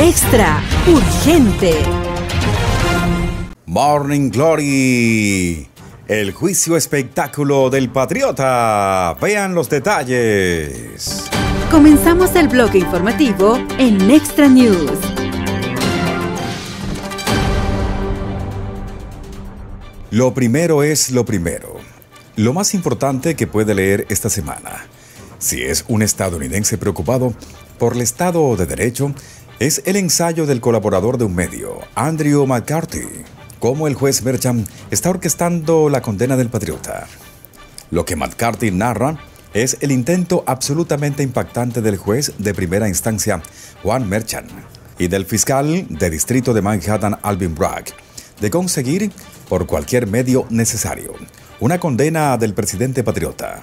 Extra urgente. Morning Glory. El juicio espectáculo del Patriota. Vean los detalles. Comenzamos el bloque informativo en Extra News. Lo primero es lo primero. Lo más importante que puede leer esta semana. Si es un estadounidense preocupado por el Estado de Derecho, es el ensayo del colaborador de un medio, Andrew McCarthy, cómo el juez Merchan está orquestando la condena del Patriota. Lo que McCarthy narra es el intento absolutamente impactante del juez de primera instancia, Juan Merchan, y del fiscal de distrito de Manhattan, Alvin Bragg, de conseguir, por cualquier medio necesario, una condena del presidente patriota.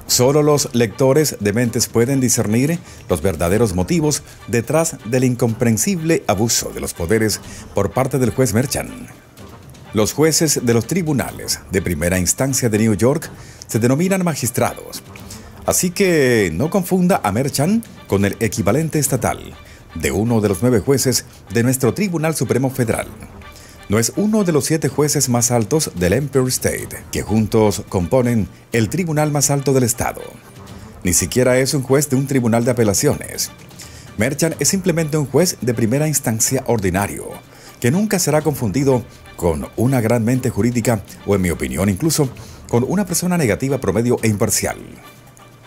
Solo los lectores de mentes pueden discernir los verdaderos motivos detrás del incomprensible abuso de los poderes por parte del juez Merchan. Los jueces de los tribunales de primera instancia de New York se denominan magistrados, así que no confunda a Merchan con el equivalente estatal de uno de los 9 jueces de nuestro Tribunal Supremo Federal. No es uno de los 7 jueces más altos del Empire State, que juntos componen el tribunal más alto del estado. Ni siquiera es un juez de un tribunal de apelaciones. Merchan es simplemente un juez de primera instancia ordinario, que nunca será confundido con una gran mente jurídica o, en mi opinión, incluso con una persona negativa promedio e imparcial.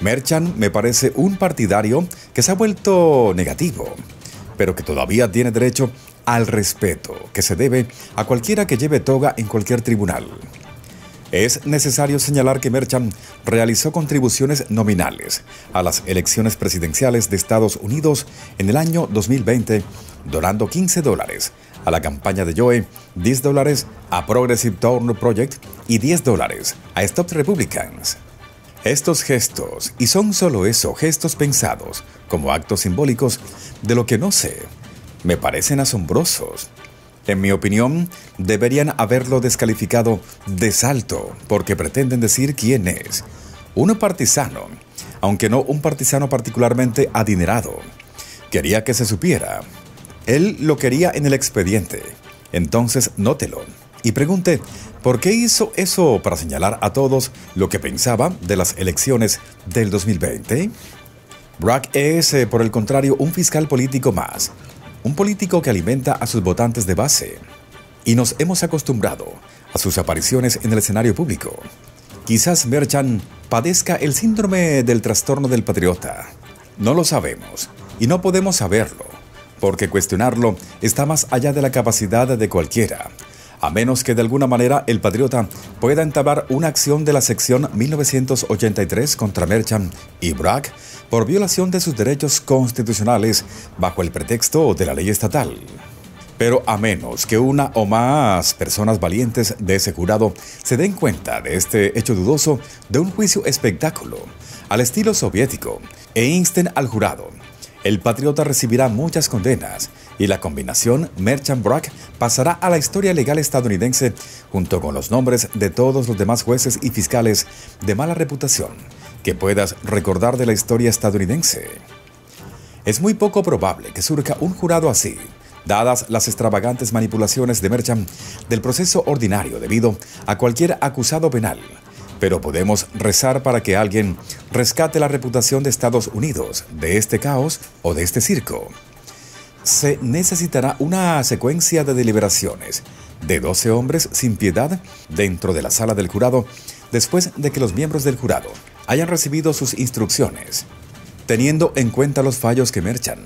Merchan me parece un partidario que se ha vuelto negativo, pero que todavía tiene derecho al respeto que se debe a cualquiera que lleve toga en cualquier tribunal. Es necesario señalar que Merchan realizó contribuciones nominales a las elecciones presidenciales de Estados Unidos en el año 2020, donando $15 a la campaña de Joe, $10 a Progressive Turn Project y $10 a Stop Republicans. Estos gestos, y son solo eso, gestos pensados como actos simbólicos de lo que no sé, me parecen asombrosos. En mi opinión, deberían haberlo descalificado de salto porque pretenden decir quién es. Un partisano, aunque no un partisano particularmente adinerado. Quería que se supiera. Él lo quería en el expediente. Entonces, nótelo. Y pregunte, ¿por qué hizo eso para señalar a todos lo que pensaba de las elecciones del 2020? Bragg es, por el contrario, un fiscal político más. Un político que alimenta a sus votantes de base. Y nos hemos acostumbrado a sus apariciones en el escenario público. Quizás Merchan padezca el síndrome del trastorno del patriota. No lo sabemos y no podemos saberlo, porque cuestionarlo está más allá de la capacidad de cualquiera, a menos que de alguna manera el patriota pueda entablar una acción de la sección 1983 contra Merchan y Bragg por violación de sus derechos constitucionales bajo el pretexto de la ley estatal. Pero a menos que una o más personas valientes de ese jurado se den cuenta de este hecho dudoso de un juicio espectáculo al estilo soviético e insten al jurado, el patriota recibirá muchas condenas y la combinación Merchan-Bragg pasará a la historia legal estadounidense junto con los nombres de todos los demás jueces y fiscales de mala reputación que puedas recordar de la historia estadounidense. Es muy poco probable que surja un jurado así, dadas las extravagantes manipulaciones de Merchan del proceso ordinario debido a cualquier acusado penal, pero podemos rezar para que alguien rescate la reputación de Estados Unidos de este caos o de este circo. Se necesitará una secuencia de deliberaciones de 12 hombres sin piedad dentro de la sala del jurado después de que los miembros del jurado hayan recibido sus instrucciones, teniendo en cuenta los fallos que Merchan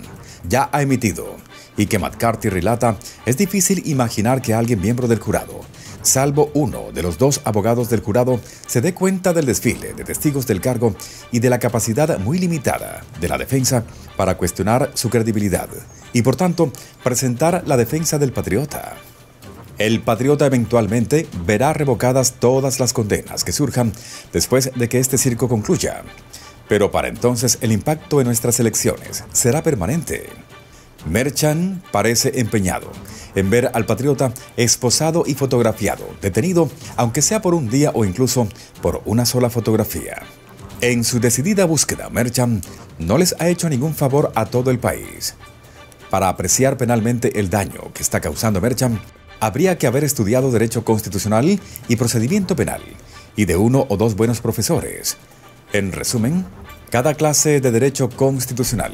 ya ha emitido y que McCarthy relata. Es difícil imaginar que alguien miembro del jurado, salvo uno de los 2 abogados del jurado, se dé cuenta del desfile de testigos del cargo y de la capacidad muy limitada de la defensa para cuestionar su credibilidad y, por tanto, presentar la defensa del patriota. El patriota eventualmente verá revocadas todas las condenas que surjan después de que este circo concluya, pero para entonces el impacto en nuestras elecciones será permanente. Merchan parece empeñado en ver al patriota esposado y fotografiado, detenido, aunque sea por un día o incluso por una sola fotografía. En su decidida búsqueda, Merchan no les ha hecho ningún favor a todo el país. Para apreciar penalmente el daño que está causando Merchant, habría que haber estudiado Derecho Constitucional y Procedimiento Penal, y de uno o dos buenos profesores. En resumen, cada clase de Derecho Constitucional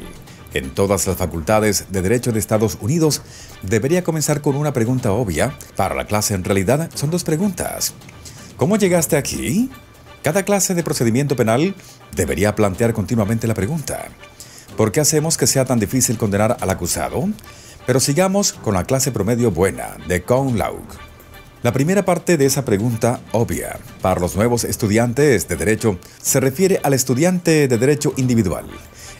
en todas las facultades de Derecho de Estados Unidos debería comenzar con una pregunta obvia. Para la clase en realidad son dos preguntas. ¿Cómo llegaste aquí? Cada clase de procedimiento penal debería plantear continuamente la pregunta: ¿por qué hacemos que sea tan difícil condenar al acusado? Pero sigamos con la clase promedio buena de Cum Laude. La primera parte de esa pregunta obvia para los nuevos estudiantes de Derecho se refiere al estudiante de Derecho individual.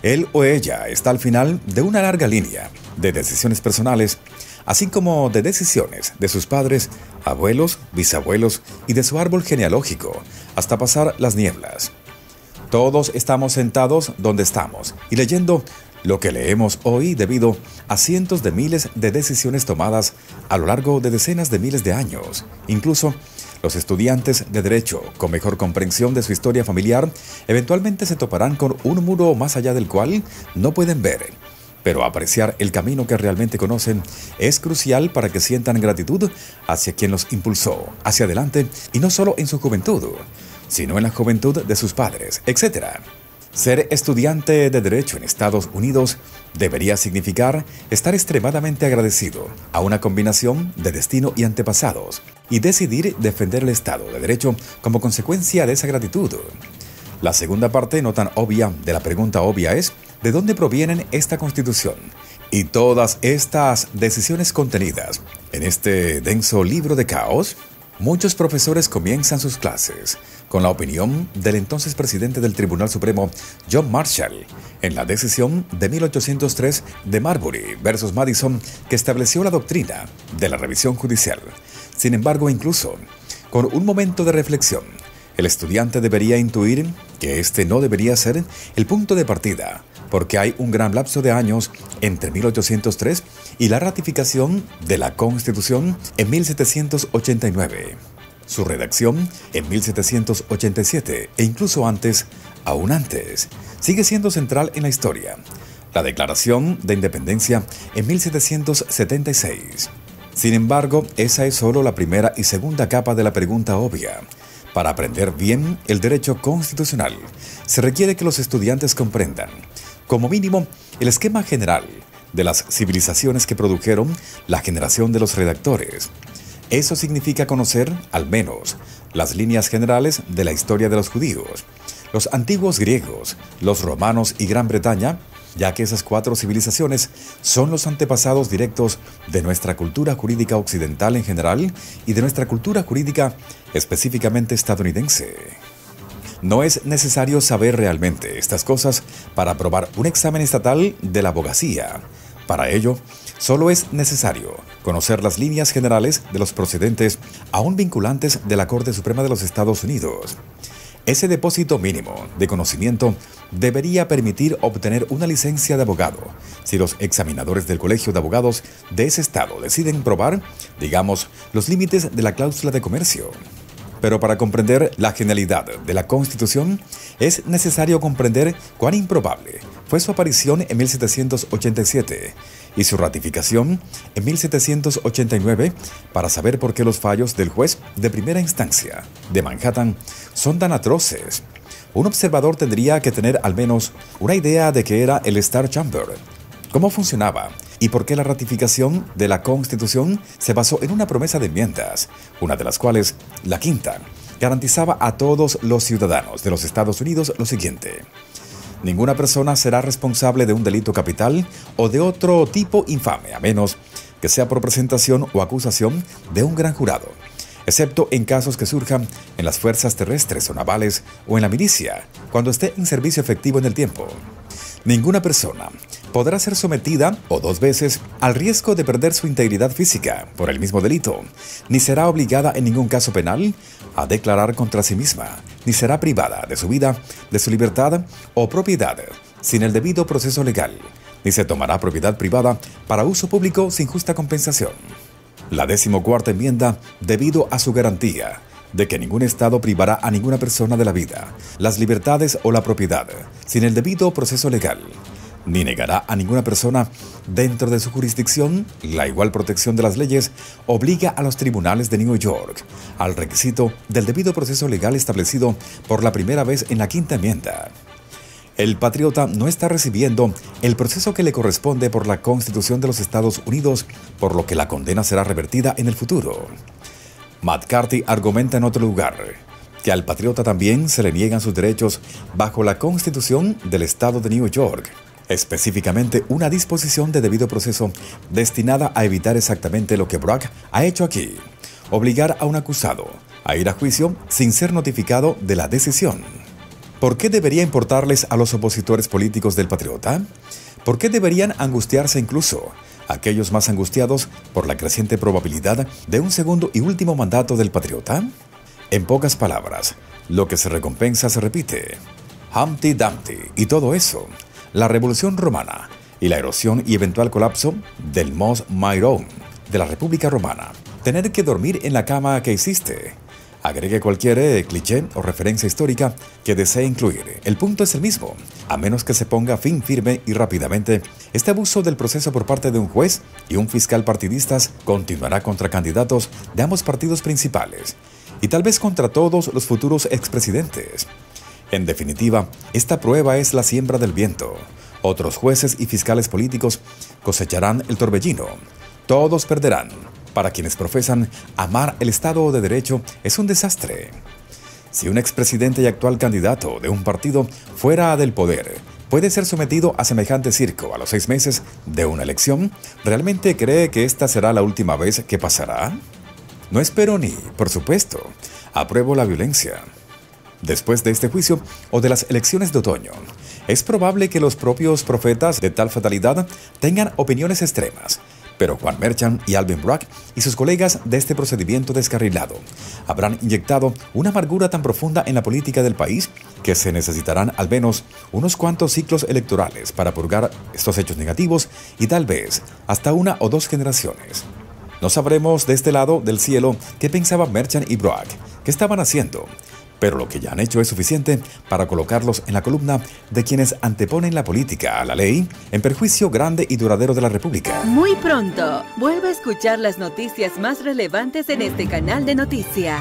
Él o ella está al final de una larga línea de decisiones personales, así como de decisiones de sus padres, abuelos, bisabuelos y de su árbol genealógico, hasta pasar las nieblas. Todos estamos sentados donde estamos y leyendo lo que leemos hoy debido a cientos de miles de decisiones tomadas a lo largo de decenas de miles de años. Incluso los estudiantes de Derecho, con mejor comprensión de su historia familiar, eventualmente se toparán con un muro más allá del cual no pueden ver. Pero apreciar el camino que realmente conocen es crucial para que sientan gratitud hacia quien los impulsó hacia adelante, y no solo en su juventud, sino en la juventud de sus padres, etc. Ser estudiante de Derecho en Estados Unidos debería significar estar extremadamente agradecido a una combinación de destino y antepasados, y decidir defender el Estado de Derecho como consecuencia de esa gratitud. La segunda parte, no tan obvia, de la pregunta obvia es: ¿de dónde provienen esta Constitución y todas estas decisiones contenidas en este denso libro de caos? Muchos profesores comienzan sus clases con la opinión del entonces presidente del Tribunal Supremo, John Marshall, en la decisión de 1803 de Marbury versus Madison, que estableció la doctrina de la revisión judicial. Sin embargo, incluso con un momento de reflexión, el estudiante debería intuir que este no debería ser el punto de partida, porque hay un gran lapso de años entre 1803 y la ratificación de la Constitución en 1789, su redacción en 1787 e incluso antes, aún antes, sigue siendo central en la historia. La Declaración de Independencia en 1776. Sin embargo, esa es solo la primera y segunda capa de la pregunta obvia. Para aprender bien el derecho constitucional, se requiere que los estudiantes comprendan, como mínimo, el esquema general de las civilizaciones que produjeron la generación de los redactores. Eso significa conocer, al menos, las líneas generales de la historia de los judíos, los antiguos griegos, los romanos y Gran Bretaña, ya que esas cuatro civilizaciones son los antepasados directos de nuestra cultura jurídica occidental en general y de nuestra cultura jurídica específicamente estadounidense. No es necesario saber realmente estas cosas para aprobar un examen estatal de la abogacía. Para ello, solo es necesario conocer las líneas generales de los procedentes aún vinculantes de la Corte Suprema de los Estados Unidos. Ese depósito mínimo de conocimiento debería permitir obtener una licencia de abogado si los examinadores del Colegio de Abogados de ese estado deciden probar, digamos, los límites de la cláusula de comercio. Pero para comprender la genialidad de la Constitución, es necesario comprender cuán improbable fue su aparición en 1787 y su ratificación en 1789 para saber por qué los fallos del juez de primera instancia de Manhattan son tan atroces. Un observador tendría que tener al menos una idea de qué era el Star Chamber, cómo funcionaba y por qué la ratificación de la Constitución se basó en una promesa de enmiendas, una de las cuales, la quinta, garantizaba a todos los ciudadanos de los Estados Unidos lo siguiente: ninguna persona será responsable de un delito capital o de otro tipo infame, a menos que sea por presentación o acusación de un gran jurado, excepto en casos que surjan en las fuerzas terrestres o navales o en la milicia, cuando esté en servicio efectivo en el tiempo. Ninguna persona podrá ser sometida, o dos veces, al riesgo de perder su integridad física por el mismo delito, ni será obligada en ningún caso penal a declarar contra sí misma, ni será privada de su vida, de su libertad o propiedad sin el debido proceso legal, ni se tomará propiedad privada para uso público sin justa compensación. La 14ª enmienda, debido a su garantía de que ningún Estado privará a ninguna persona de la vida, las libertades o la propiedad sin el debido proceso legal, ni negará a ninguna persona dentro de su jurisdicción la igual protección de las leyes, obliga a los tribunales de New York al requisito del debido proceso legal establecido por la primera vez en la Quinta Enmienda. El patriota no está recibiendo el proceso que le corresponde por la Constitución de los Estados Unidos, por lo que la condena será revertida en el futuro. McCarthy argumenta en otro lugar que al patriota también se le niegan sus derechos bajo la Constitución del Estado de New York, específicamente una disposición de debido proceso destinada a evitar exactamente lo que Bragg ha hecho aquí: obligar a un acusado a ir a juicio sin ser notificado de la decisión. ¿Por qué debería importarles a los opositores políticos del patriota? ¿Por qué deberían angustiarse incluso aquellos más angustiados por la creciente probabilidad de un segundo y último mandato del patriota? En pocas palabras, lo que se recompensa se repite. Humpty Dumpty y todo eso, la Revolución Romana y la erosión y eventual colapso del Mos Maiorum de la República Romana. Tener que dormir en la cama que hiciste. Agregue cualquier cliché o referencia histórica que desee incluir. El punto es el mismo. A menos que se ponga fin firme y rápidamente, este abuso del proceso por parte de un juez y un fiscal partidistas continuará contra candidatos de ambos partidos principales y tal vez contra todos los futuros expresidentes. En definitiva, esta prueba es la siembra del viento. Otros jueces y fiscales políticos cosecharán el torbellino. Todos perderán. Para quienes profesan amar el Estado de Derecho, es un desastre. Si un expresidente y actual candidato de un partido fuera del poder puede ser sometido a semejante circo a los 6 meses de una elección, ¿realmente cree que esta será la última vez que pasará? No espero ni, por supuesto, apruebo la violencia. Después de este juicio o de las elecciones de otoño, es probable que los propios profetas de tal fatalidad tengan opiniones extremas. Pero Juan Merchan y Alvin Bragg y sus colegas de este procedimiento descarrilado habrán inyectado una amargura tan profunda en la política del país que se necesitarán al menos unos cuantos ciclos electorales para purgar estos hechos negativos y tal vez hasta 1 o 2 generaciones. No sabremos de este lado del cielo qué pensaban Merchan y Bragg, qué estaban haciendo, pero lo que ya han hecho es suficiente para colocarlos en la columna de quienes anteponen la política a la ley en perjuicio grande y duradero de la República. Muy pronto, vuelve a escuchar las noticias más relevantes en este canal de noticias.